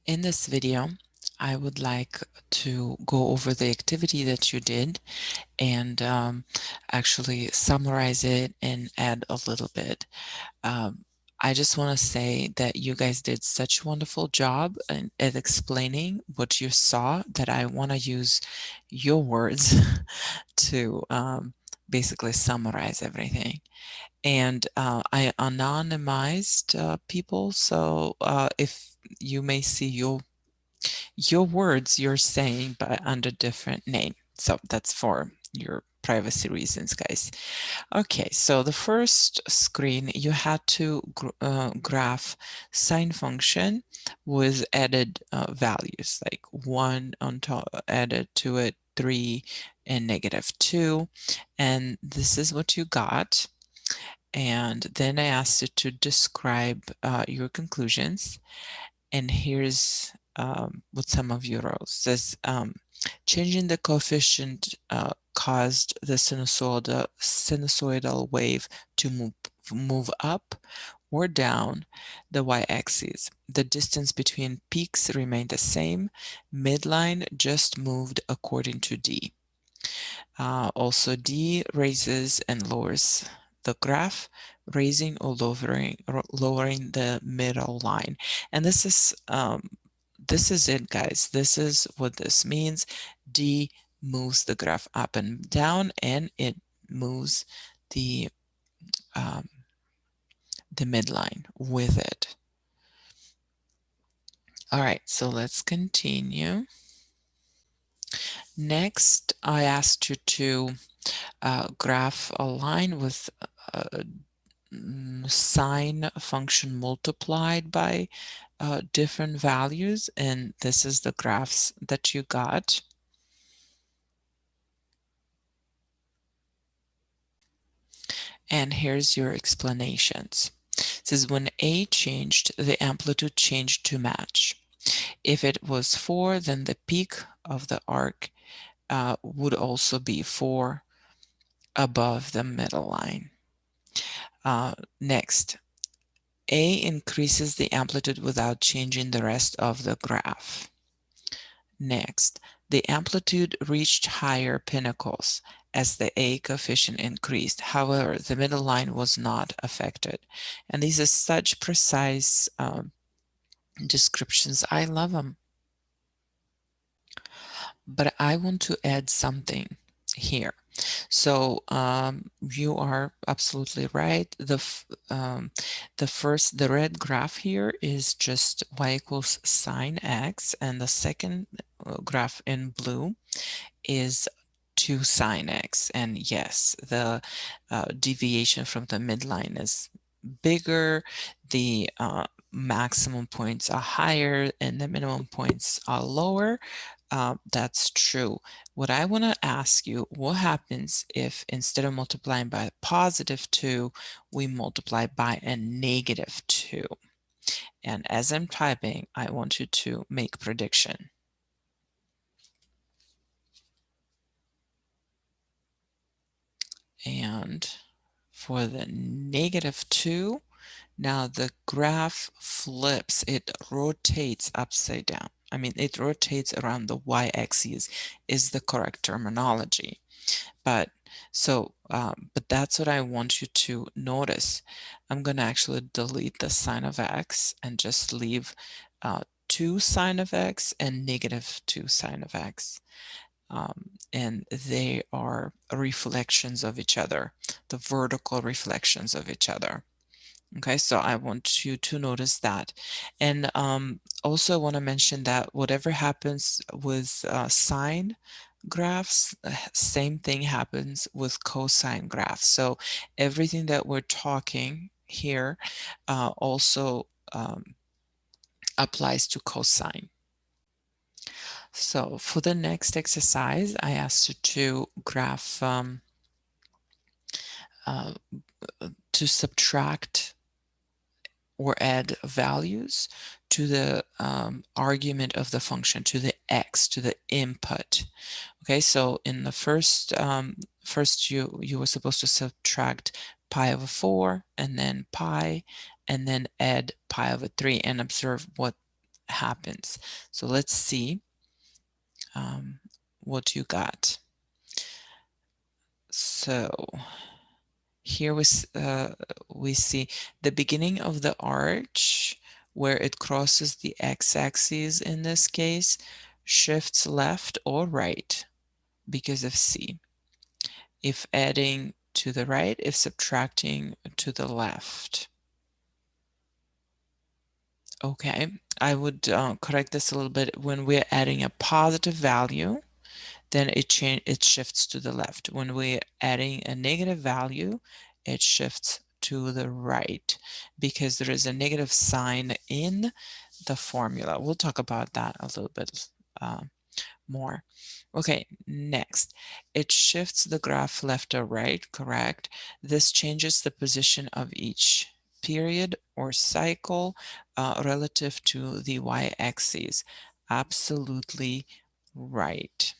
In this video, I would like to go over the activity that you did and actually summarize it and add a little bit. I just want to say that you guys did such a wonderful job at explaining what you saw that I want to use your words to basically summarize everything. And I anonymized people, so if you may see your words you're saying, but under different name. So that's for your privacy reasons, guys. Okay, so the first screen, you had to graph sine function with added values, like 1 on top, added to it 3 and -2. And this is what you got. And then I asked you to describe your conclusions. And here's what some of you wrote. It says, changing the coefficient caused the sinusoidal wave to move up or down the y-axis. The distance between peaks remained the same. Midline just moved according to D. Also, D raises and lowers the graph, raising or lowering the middle line. And this is it, guys. This is what this means. D moves the graph up and down, and it moves the midline with it. All right, so let's continue. Next, I asked you to graph a line with sine function multiplied by different values, and this is the graphs that you got. And here's your explanations. It says when A changed, the amplitude changed to match. If it was 4, then the peak of the arc would also be 4 above the middle line. Next, A increases the amplitude without changing the rest of the graph. Next, the amplitude reached higher pinnacles as the A coefficient increased. However, the middle line was not affected. And these are such precise descriptions. I love them. But I want to add something here. So you are absolutely right. The red graph here is just y equals sine x, and the second graph in blue is 2 sine x. And yes, the deviation from the midline is bigger. The maximum points are higher and the minimum points are lower. That's true. What I want to ask you, what happens if instead of multiplying by a +2, we multiply by a -2? And as I'm typing, I want you to make prediction. And for the -2, now the graph flips, it rotates upside down. I mean, it rotates around the y-axis is the correct terminology. But but that's what I want you to notice. I'm going to actually delete the sine of x and just leave 2 sine of x and -2 sine of x. And they are reflections of each other, the vertical reflections of each other. Okay, so I want you to notice that. And also I want to mention that whatever happens with sine graphs, same thing happens with cosine graphs. So everything that we're talking here also applies to cosine. So for the next exercise, I asked you to graph, to subtract or add values to the argument of the function, to the x, to the input. Okay, so in the first, you were supposed to subtract pi over 4, and then pi, and then add pi over 3, and observe what happens. So let's see what you got. So here we see the beginning of the arch where it crosses the x-axis in this case shifts left or right because of C. If adding to the right, if subtracting to the left. Okay, I would correct this a little bit. When we're adding a positive value, then it shifts to the left. When we're adding a negative value, it shifts to the right because there is a negative sign in the formula. We'll talk about that a little bit more. Okay, next, it shifts the graph left or right, correct? This changes the position of each period or cycle relative to the y-axis. Absolutely right.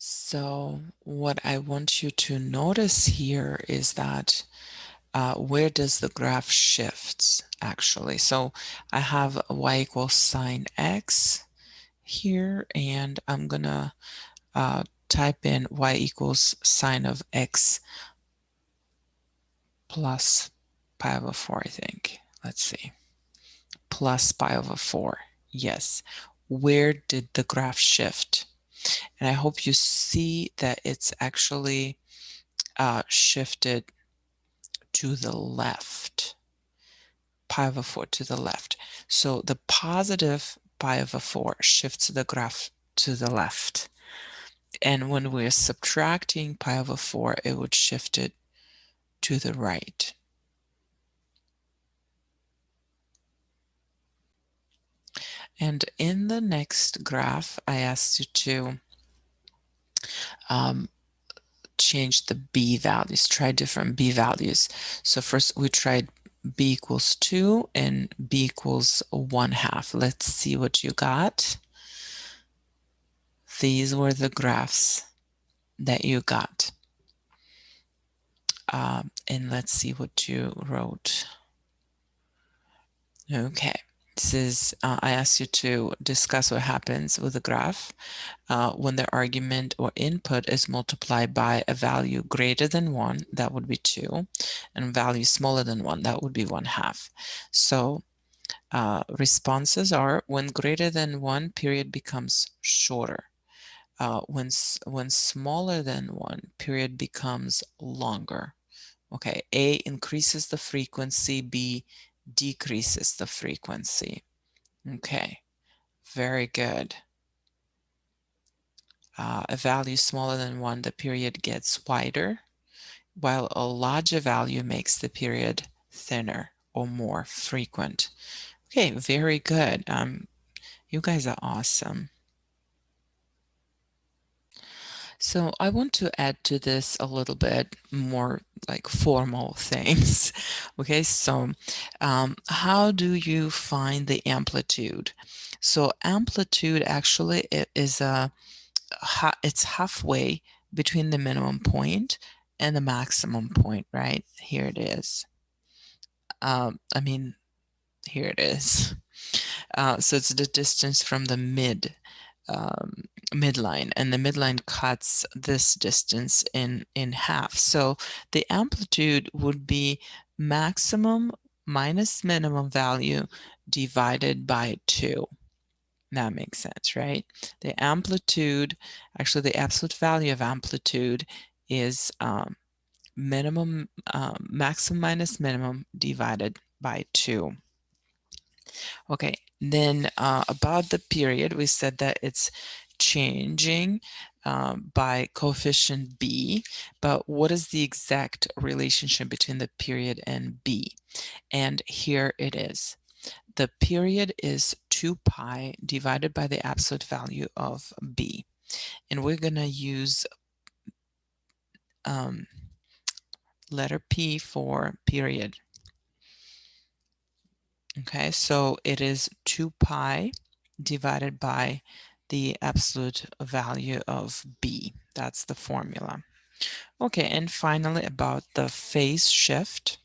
So what I want you to notice here is that where does the graph shifts actually? So I have y equals sine x here, and I'm gonna type in y equals sine of x plus pi over 4, I think. Let's see. Plus pi over 4. Yes. Where did the graph shift? And I hope you see that it's actually shifted to the left. Pi over 4 to the left. So the positive pi over 4 shifts the graph to the left. And when we're subtracting pi over 4, it would shift it to the right. And in the next graph, I asked you to change the b values, try different b values. So first we tried b equals 2 and b equals 1/2. Let's see what you got. These were the graphs that you got. And let's see what you wrote. Okay, this is, I asked you to discuss what happens with a graph when the argument or input is multiplied by a value greater than 1, that would be 2, and value smaller than 1, that would be 1/2. So responses are when greater than 1 period becomes shorter. When smaller than 1 period becomes longer. Okay, A increases the frequency, B decreases the frequency. Okay, very good. A value smaller than 1, the period gets wider, while a larger value makes the period thinner or more frequent. Okay, very good. You guys are awesome. So I want to add to this a little bit more like formal things. Okay, so how do you find the amplitude? So amplitude actually it is it's halfway between the minimum point and the maximum point, right? Here it is. I mean, here it is. So it's the distance from the mid midline, and the midline cuts this distance in half. So the amplitude would be maximum minus minimum value divided by 2. That makes sense, right? The amplitude, actually the absolute value of amplitude is maximum minus minimum divided by 2. Okay, then about the period, we said that it's changing by coefficient b, but what is the exact relationship between the period and b? And here it is. The period is 2 pi divided by the absolute value of b. And we're going to use letter P for period. Okay, so it is 2 pi divided by the absolute value of b. That's the formula. Okay, and finally about the phase shift.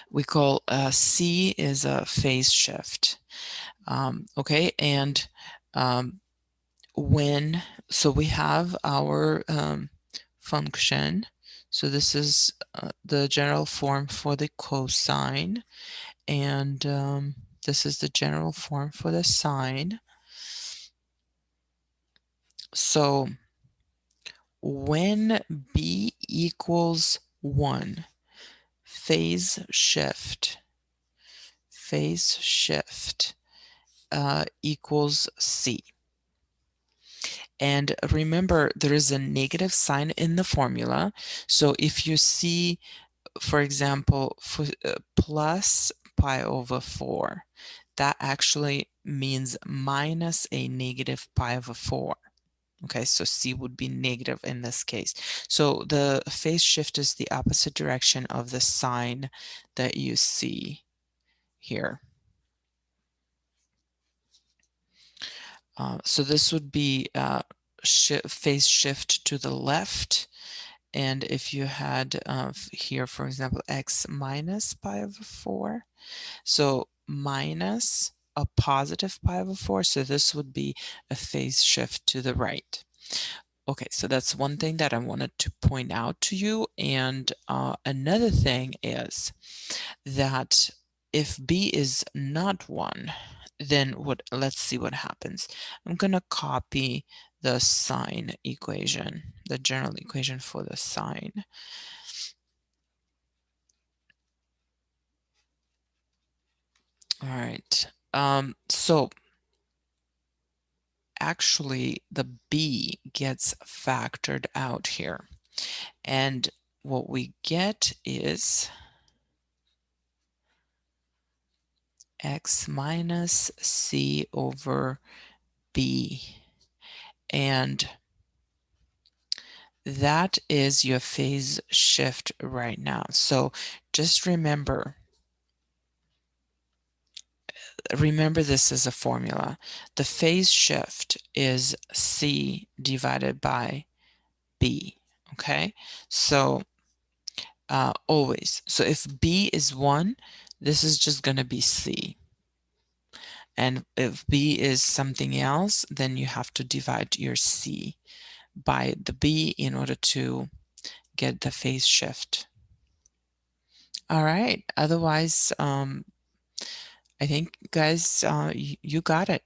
We call C is a phase shift. Okay, and so we have our function. So this is the general form for the cosine, and this is the general form for the sine. So when b equals 1, phase shift equals c. And remember, there is a negative sign in the formula. So if you see, for example, plus pi over 4, that actually means minus a negative pi over 4. Okay, so C would be negative in this case. So the phase shift is the opposite direction of the sign that you see here. So this would be phase shift to the left. And if you had here, for example, x minus pi over 4, so minus a positive pi over 4, so this would be a phase shift to the right. Okay, so that's one thing that I wanted to point out to you. And another thing is that if b is not 1, then let's see what happens. I'm going to copy the sine equation, the general equation for the sine. All right. So actually the b gets factored out here. And what we get is x minus c over b. And that is your phase shift right now. So just remember this is a formula. The phase shift is c divided by b. Okay, so always. So if b is 1, this is just going to be c. And if b is something else, then you have to divide your c by the b in order to get the phase shift. All right. Otherwise, I think, guys, you got it.